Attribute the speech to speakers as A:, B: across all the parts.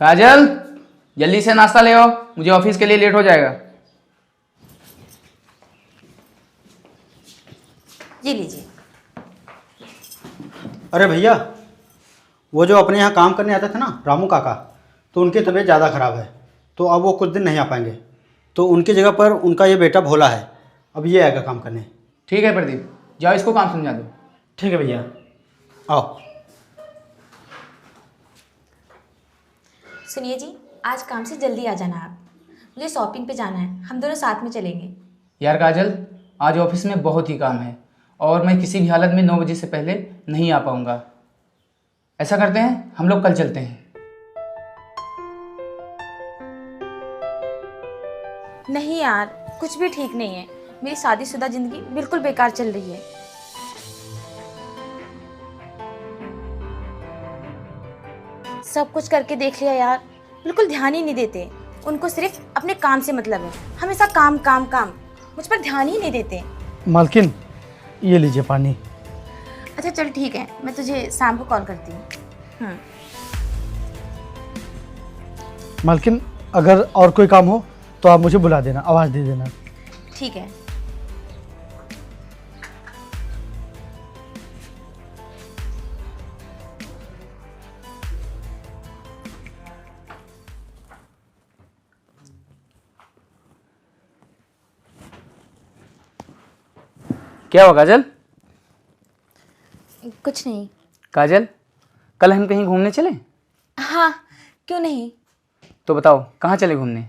A: काजल, जल्दी से नाश्ता ले आओ, मुझे ऑफिस के लिए लेट हो जाएगा।
B: ये लीजिए।
C: अरे भैया, वो जो अपने यहाँ काम करने आते थे ना, रामू काका, तो उनकी तबीयत ज़्यादा ख़राब है, तो अब वो कुछ दिन नहीं आ पाएंगे। तो उनकी जगह पर उनका ये बेटा भोला है, अब ये आएगा काम करने।
A: ठीक है प्रदीप, जाओ इसको काम समझा दो।
C: ठीक है भैया, आओ।
B: सुनिए जी, आज काम से जल्दी आ जाना आप। मुझे शॉपिंग पे जाना है, हम दोनों साथ में चलेंगे।
A: यार काजल, आज ऑफिस में बहुत ही काम है और मैं किसी भी हालत में 9 बजे से पहले नहीं आ पाऊंगा। ऐसा करते हैं, हम लोग कल चलते हैं।
B: नहीं यार, कुछ भी ठीक नहीं है। मेरी शादीशुदा जिंदगी बिल्कुल बेकार चल रही है। सब कुछ करके देख लिया यार, बिल्कुल ध्यान ही नहीं देते। उनको सिर्फ अपने काम से मतलब है, हमेशा काम काम काम, मुझ पर ध्यान ही नहीं देते।
C: मालकिन, ये लीजिए पानी।
B: अच्छा चल ठीक है, मैं तुझे शाम को कॉल करती हूँ।
C: मालकिन, अगर और कोई काम हो तो आप मुझे बुला देना, आवाज़ दे देना।
B: ठीक है।
A: क्या हुआ काजल?
B: कुछ नहीं।
A: काजल, कल हम कहीं घूमने चले?
B: हाँ, क्यों नहीं।
A: तो बताओ कहाँ चले घूमने?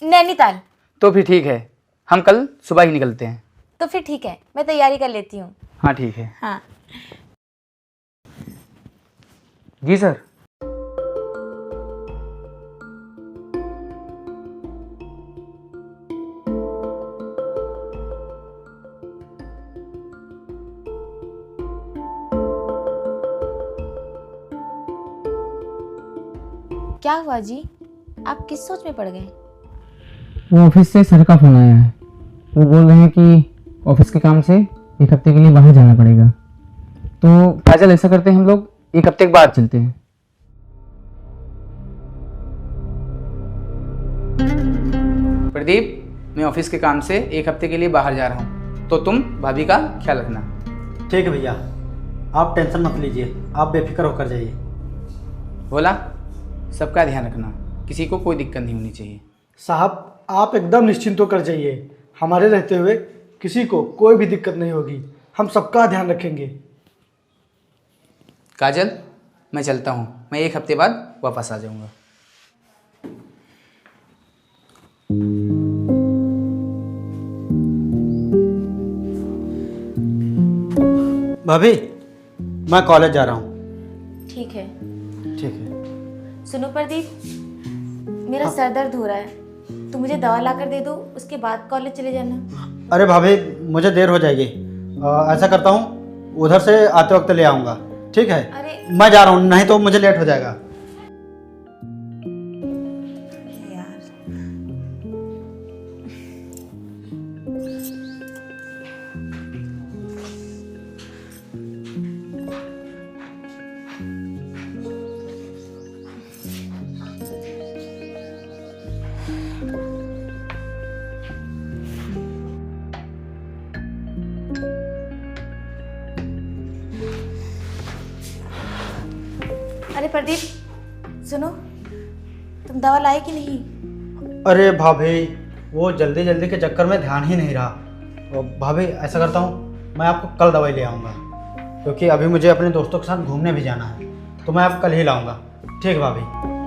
B: नैनीताल।
A: तो फिर ठीक है, हम कल सुबह ही निकलते हैं।
B: तो फिर ठीक है, मैं तैयारी कर लेती हूँ।
A: हाँ ठीक है।
B: हाँ।
A: जी सर।
B: क्या हुआ जी, आप किस सोच में पड़ गए?
A: वो ऑफिस से सर का फोन आया है। वो बोल रहे हैं कि ऑफिस के काम से 1 हफ्ते के लिए बाहर जाना पड़ेगा। तो काजल, ऐसा करते हैं, हम लोग 1 हफ्ते के बाद चलते हैं। प्रदीप, मैं ऑफिस के काम से 1 हफ्ते के लिए बाहर जा रहा हूँ, तो तुम भाभी का ख्याल रखना।
C: ठीक है भैया, आप टेंशन मत लीजिए, आप बेफिक्र होकर जाइए।
A: बोला, सबका ध्यान रखना, किसी को कोई दिक्कत नहीं होनी चाहिए।
C: साहब, आप एकदम निश्चिंत होकर जाइए, हमारे रहते हुए किसी को कोई भी दिक्कत नहीं होगी, हम सबका ध्यान रखेंगे।
A: काजल, मैं चलता हूँ, मैं 1 हफ्ते बाद वापस आ जाऊँगा।
C: भाभी, मैं कॉलेज जा रहा हूँ।
B: ठीक है।
C: ठीक है।
B: सुनो प्रदीप, मेरा सर दर्द हो रहा है, तो मुझे दवा ला कर दे दो, उसके बाद कॉलेज चले जाना।
C: अरे भाभी, मुझे देर हो जाएगी। ऐसा करता हूँ, उधर से आते वक्त ले आऊँगा। ठीक है,
B: अरे
C: मैं जा रहा हूँ, नहीं तो मुझे लेट हो जाएगा।
B: यार, अरे प्रदीप सुनो, तुम दवा लाए कि नहीं?
C: अरे भाभी, वो जल्दी जल्दी के चक्कर में ध्यान ही नहीं रहा। और भाभी, ऐसा करता हूँ, मैं आपको कल दवाई ले आऊँगा, क्योंकि अभी मुझे अपने दोस्तों के साथ घूमने भी जाना है, तो मैं आपको कल ही लाऊँगा। ठीक है भाभी।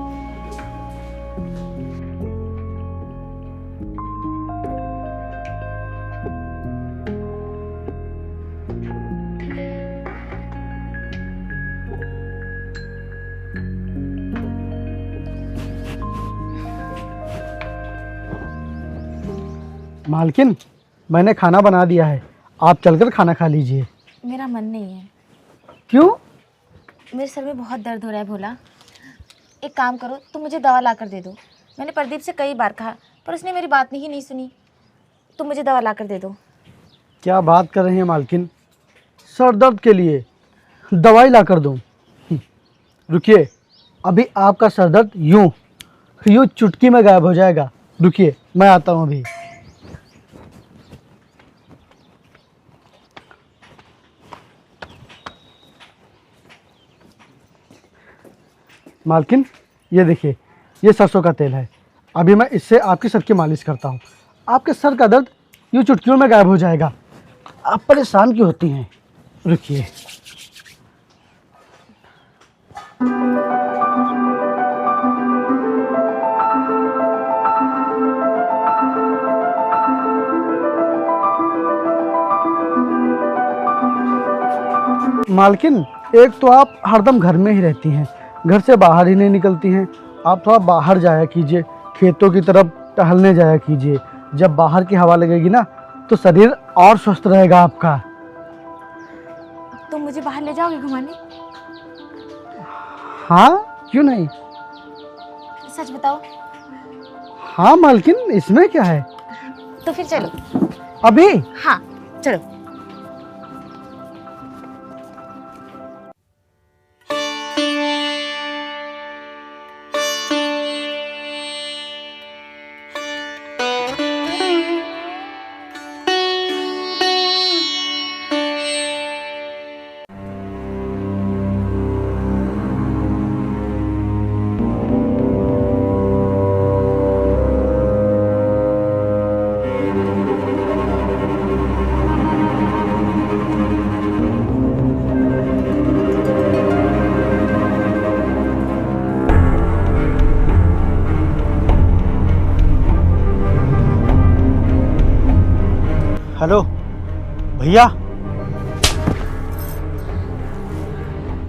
C: मालकिन, मैंने खाना बना दिया है, आप चलकर खाना खा लीजिए।
B: मेरा मन नहीं है।
C: क्यों?
B: मेरे सर में बहुत दर्द हो रहा है भोला। एक काम करो, तुम मुझे दवा ला कर दे दो। मैंने प्रदीप से कई बार कहा, पर उसने मेरी बात नहीं सुनी। तुम मुझे दवा ला कर दे दो।
C: क्या बात कर रही हैं मालकिन, सर दर्द के लिए दवाई ला कर दूँ?
D: रुकिए, अभी आपका सर दर्द यूं यूं चुटकी में गायब हो जाएगा। रुकिए, मैं आता हूँ अभी। मालकिन, ये देखिए, ये सरसों का तेल है। अभी मैं इससे आपके सर की मालिश करता हूँ। आपके सर का दर्द यूं चुटकियों में गायब हो जाएगा। आप परेशान क्यों होती हैं? रुकिए। मालकिन, एक तो आप हरदम घर में ही रहती हैं, घर से बाहर ही नहीं निकलती हैं। आप थोड़ा बाहर जाया कीजिए, खेतों की तरफ टहलने जाया कीजिए। जब बाहर की हवा लगेगी ना तो शरीर और स्वस्थ रहेगा आपका।
B: तुम मुझे बाहर ले जाओगे घुमाने?
D: हाँ, क्यों नहीं।
B: सच बताओ।
D: हाँ मालकिन, इसमें क्या है।
B: तो फिर चलो।
D: अभी?
B: हाँ चलो।
C: हेलो भैया।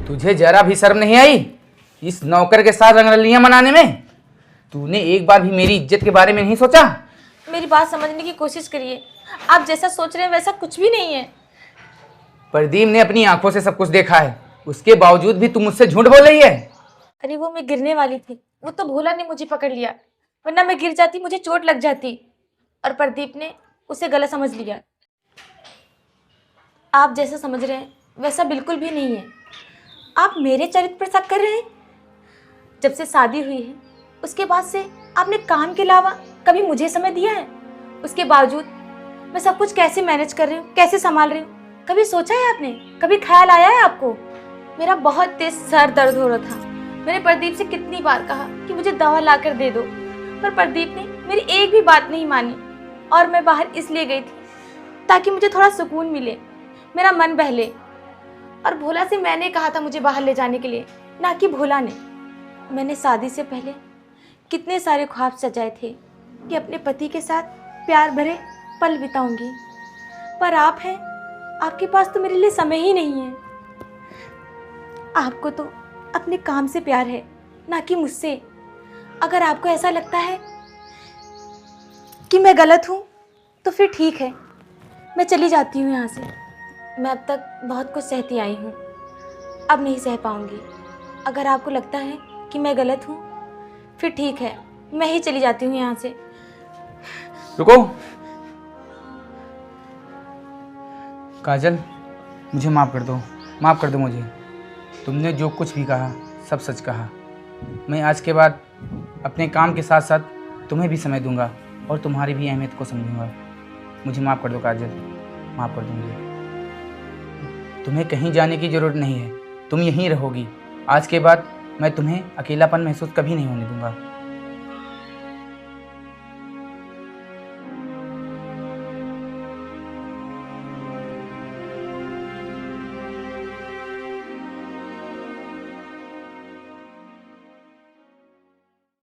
E: तुझे जरा भी शर्म नहीं आई इस नौकर के साथ रंगरलियां मनाने में? तूने एक बार भी मेरी इज्जत के बारे में नहीं सोचा?
B: मेरी बात समझने की कोशिश करिए। आप जैसा सोच रहे हैं वैसा कुछ भी नहीं है।
E: प्रदीप ने अपनी आंखों से सब कुछ देखा है, उसके बावजूद भी तुम मुझसे झूठ बोल रही है।
B: अरे वो मैं गिरने वाली थी, वो तो भोला ने मुझे पकड़ लिया, वरना मैं गिर जाती, मुझे चोट लग जाती। और प्रदीप ने उसे गलत समझ लिया। आप जैसा समझ रहे हैं वैसा बिल्कुल भी नहीं है। आप मेरे चरित्र पर शक कर रहे हैं। जब से शादी हुई है उसके बाद से आपने काम के अलावा कभी मुझे समय दिया है? उसके बावजूद मैं सब कुछ कैसे मैनेज कर रही हूँ, कैसे संभाल रही हूँ, कभी सोचा है आपने? कभी ख्याल आया है आपको? मेरा बहुत तेज सर दर्द हो रहा था। मैंने प्रदीप से कितनी बार कहा कि मुझे दवा ला कर दे दो, पर प्रदीप ने मेरी एक भी बात नहीं मानी। और मैं बाहर इसलिए गई थी ताकि मुझे थोड़ा सुकून मिले, मेरा मन बहले। और भोला से मैंने कहा था मुझे बाहर ले जाने के लिए, ना कि भोला ने। मैंने शादी से पहले कितने सारे ख्वाब सजाए थे कि अपने पति के साथ प्यार भरे पल बिताऊंगी, पर आप हैं, आपके पास तो मेरे लिए समय ही नहीं है। आपको तो अपने काम से प्यार है, ना कि मुझसे। अगर आपको ऐसा लगता है कि मैं गलत हूँ तो फिर ठीक है, मैं चली जाती हूँ यहाँ से। मैं अब तक बहुत कुछ सहती आई हूँ, अब नहीं सह पाऊँगी। अगर आपको लगता है कि मैं गलत हूँ फिर ठीक है, मैं ही चली जाती हूँ यहाँ से।
E: रुको काजल, मुझे माफ़ कर दो, माफ़ कर दो मुझे। तुमने जो कुछ भी कहा सब सच कहा। मैं आज के बाद अपने काम के साथ साथ तुम्हें भी समय दूंगा और तुम्हारी भी अहमियत को समझूंगा। मुझे माफ़ कर दो काजल, माफ़ कर दो मुझे। तुम्हें कहीं जाने की ज़रूरत नहीं है, तुम यहीं रहोगी। आज के बाद मैं तुम्हें अकेलापन महसूस कभी नहीं होने दूंगा।